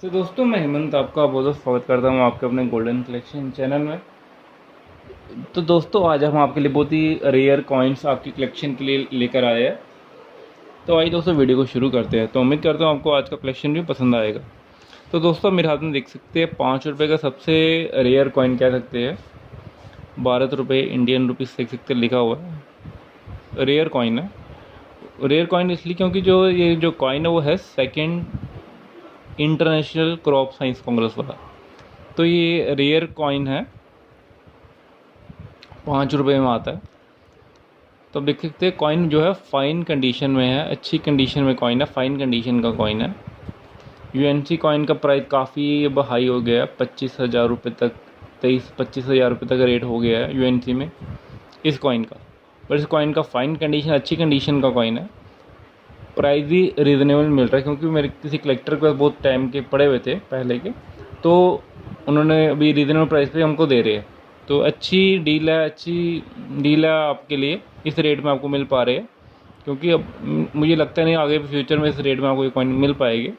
तो दोस्तों, मैं हेमंत आपका बहुत बहुत स्वागत करता हूँ आपके अपने गोल्डन कलेक्शन चैनल में। तो दोस्तों, आज हम आपके लिए बहुत ही रेयर कॉइन्स आपकी कलेक्शन के लिए लेकर आए हैं। तो आइए दोस्तों, वीडियो को शुरू करते हैं। तो उम्मीद करता हूँ आपको आज का कलेक्शन भी पसंद आएगा। तो दोस्तों, मेरे हाथ में देख सकते हैं 5 रुपये का सबसे रेयर कॉइन कह सकते हैं। 12 रुपये इंडियन रुपीज़ देख सकते हैं, लिखा हुआ है। रेयर कॉइन है। रेयर कॉइन इसलिए क्योंकि ये जो कॉइन है वो है second international crop science Congress वाला। तो ये रेयर कॉइन है, 5 रुपये में आता है। तो आप देख सकते हैं कॉइन जो है फाइन कंडीशन में है, अच्छी कंडीशन में कॉइन है, फाइन कंडीशन का कॉइन है। यूएनसी कॉइन का प्राइस काफ़ी अब हाई हो गया है, 25,000 रुपये तक, 23-25,000 रुपये तक रेट हो गया है यूएनसी में इस कॉइन का। पर इस कॉइन का फाइन कंडीशन, अच्छी कंडीशन का कॉइन है। प्राइस भी रीज़नेबल मिल रहा है क्योंकि मेरे किसी कलेक्टर के पास बहुत टाइम के पड़े हुए थे पहले के, तो उन्होंने अभी रीज़नेबल प्राइस पे हमको दे रहे हैं। तो अच्छी डील है आपके लिए, इस रेट में आपको मिल पा रहे हैं। क्योंकि अब मुझे लगता नहीं आगे फ्यूचर में इस रेट में आपको ये कॉइन मिल पाएगी।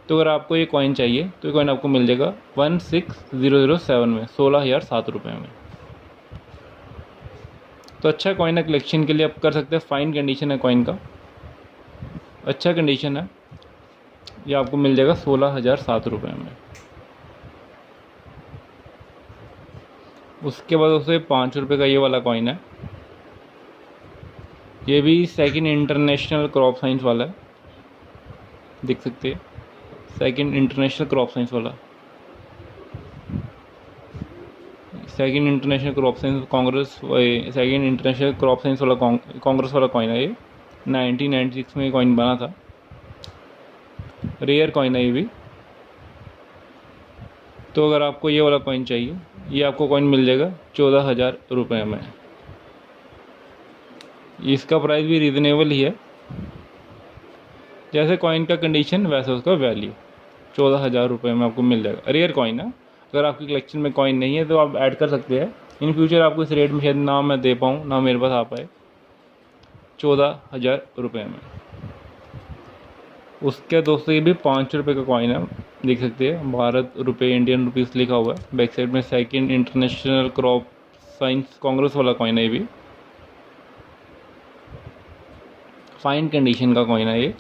तो अगर आपको ये कॉइन चाहिए तो ये कॉइन आपको मिल जाएगा 16007 में, 16,007 रुपये में। तो अच्छा कॉइन है, कलेक्शन के लिए आप कर सकते हैं। फाइन कंडीशन है कॉइन का, अच्छा कंडीशन है। ये आपको मिल जाएगा 16,007 रुपये में। उसके बाद उसे 5 रुपये का ये वाला कॉइन है। ये भी सेकंड इंटरनेशनल क्रॉप साइंस वाला है, देख सकते हैं। सेकंड इंटरनेशनल क्रॉप साइंस वाला, second international crop science Congress, second international crop science वाला कांग्रेस वाला कॉइन है। ये 1996 में कॉइन बना था। रेयर कॉइन है ये भी। तो अगर आपको ये वाला कॉइन चाहिए, ये आपको कॉइन मिल जाएगा 14,000 रुपये में। इसका प्राइस भी रीज़नेबल ही है, जैसे कॉइन का कंडीशन वैसे उसका वैल्यू। 14,000 रुपये में आपको मिल जाएगा। रेयर कॉइन है। अगर आपकी कलेक्शन में कॉइन नहीं है तो आप ऐड कर सकते हैं। इन फ्यूचर आपको इस रेट में शायद ना मैं दे पाऊँ, ना मेरे पास आ पाए। 14,000 रुपये में। उसके दोस्तों, ये भी 5 रुपये का कॉइन है, देख सकते हैं। 12 रुपये इंडियन रुपीज़ लिखा हुआ है बैक साइड में। Second international crop science Congress वाला कॉइन है ये भी। फाइन कंडीशन का कॉइन है ये।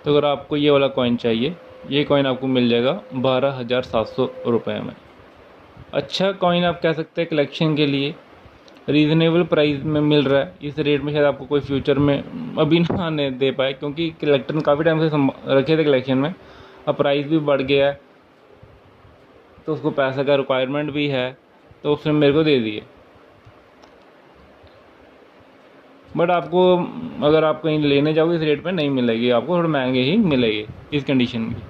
तो अगर आपको ये वाला कॉइन चाहिए, ये कॉइन आपको मिल जाएगा 12,700 रुपये में। अच्छा कॉइन आप कह सकते हैं कलेक्शन के लिए, रीज़नेबल प्राइस में मिल रहा है। इस रेट में शायद आपको कोई फ्यूचर में अभी ना दे पाए, क्योंकि कलेक्टर ने काफ़ी टाइम से रखे थे कलेक्शन में। अब प्राइस भी बढ़ गया है, तो उसको पैसा का रिक्वायरमेंट भी है, तो उसने मेरे को दे दिए। बट आपको, अगर आप कहीं लेने जाओगे इस रेट पे नहीं मिलेगी आपको, थोड़ा महंगे ही मिलेगी इस कंडीशन की।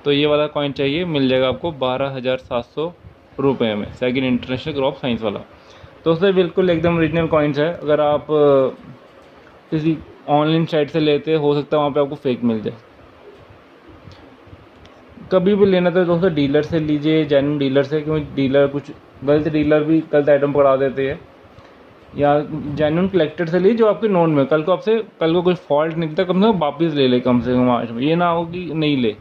तो ये वाला कॉइन चाहिए, मिल जाएगा आपको 12,700 रुपये में, सेकंड इंटरनेशनल क्रॉप साइंस वाला। तो उससे बिल्कुल एकदम ओरिजिनल कॉइन्स है। अगर आप किसी ऑनलाइन साइट से लेते, हो सकता है वहाँ पे आपको फेक मिल जाए। कभी भी लेना तो दोस्तों डीलर से लीजिए, जेन्युइन डीलर से, क्योंकि डीलर कुछ गलत डीलर भी गलत आइटम पकड़ा देते हैं। या जेन्युइन कलेक्टर से लीजिए जो आपके नोन में, कल को कुछ फॉल्ट निकलता कम से कम वापस ले ले, कम से कम आज में ये ना हो कि नहीं ले।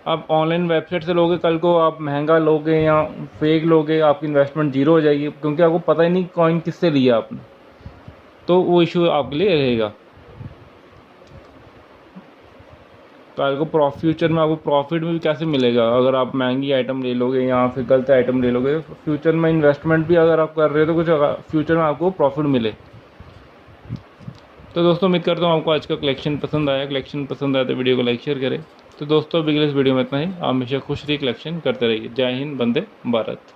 आप ऑनलाइन वेबसाइट से लोगे, कल को आप महंगा लोगे या फेक लोगे, आपकी इन्वेस्टमेंट जीरो हो जाएगी, क्योंकि आपको पता ही नहीं कॉइन किससे लिया आपने। तो वो इशू आपके लिए रहेगा। कल को फ्यूचर में आपको प्रॉफिट भी कैसे मिलेगा अगर आप महंगी आइटम ले लोगे या फिर गलत आइटम ले लोगे। फ्यूचर में इन्वेस्टमेंट भी अगर आप कर रहे हो तो कुछ फ्यूचर में आपको प्रॉफिट मिले। तो दोस्तों, उम्मीद करता हूँ आपको आज का कलेक्शन पसंद आया। कलेक्शन पसंद आया तो वीडियो को लाइक शेयर करें। तो दोस्तों, अभी इस वीडियो में इतना ही। आप हमेशा खुश रहिए, कलेक्शन करते रहिए। जय हिंद, वंदे भारत।